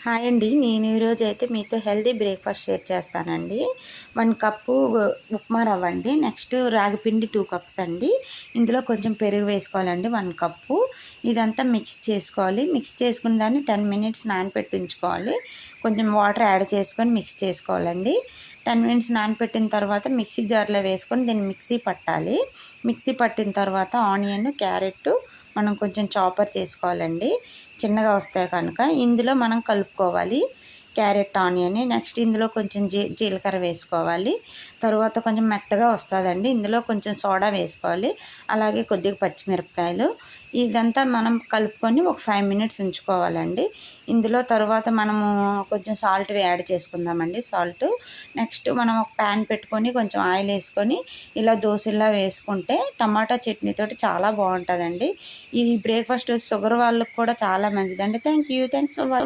Hi అండి. నేను ఈరోజు అయితే మీతో హెల్తీ బ్రేక్‌ఫాస్ట్ షేర్ చేస్తానండి. 1 కప్పు ఉప్మా రవ్వ అండి. నెక్స్ట్ రాగి పిండి 2 కప్స్ అండి. ఇందులో కొంచెం పెరుగు వేసుకోవాలండి 1 కప్పు. ఇదంతా మిక్స్ చేసుకోవాలి. మిక్స్ చేసుకున్న దాన్ని 10 మినిట్స్ నానపెట్టి ఉంచుకోవాలి. కొంచెం వాటర్ యాడ్ చేసుకొని మిక్స్ చేసుకోవాలండి. 10 మినిట్స్ నానపెట్టిన తర్వాత మిక్సీ జార్‌లో వేసుకొని దీన్ని మిక్సీ పట్టాలి. మిక్సీ పట్టిన తర్వాత ఆనియన్, క్యారెట్ మనం కొంచెం చాపర్ చేసుకోవాలండి. చిన్నగా వస్తాయి కనుక ఇందులో మనం కలుపుకోవాలి క్యారెట్, ఆనియన్. నెక్స్ట్ ఇందులో కొంచెం జీలకర్ర వేసుకోవాలి. తర్వాత కొంచెం మెత్తగా వస్తుందండి. ఇందులో కొంచెం సోడా వేసుకోవాలి. అలాగే కొద్దిగా పచ్చిమిరపకాయలు. ఇదంతా మనం కలుపుకొని ఒక 5 మినిట్స్ ఉంచుకోవాలండి. ఇందులో తర్వాత మనము కొంచెం సాల్ట్ యాడ్ చేసుకుందామండి. నెక్స్ట్ మనం ఒక ప్యాన్ పెట్టుకొని కొంచెం ఆయిల్ వేసుకొని ఇలా దోశలా వేసుకుంటే టమాటా చట్నీతోటి చాలా బాగుంటుందండి. ఈ బ్రేక్ఫాస్ట్ షుగర్ వాళ్ళకి కూడా చాలా మంచిదండి. Thank you for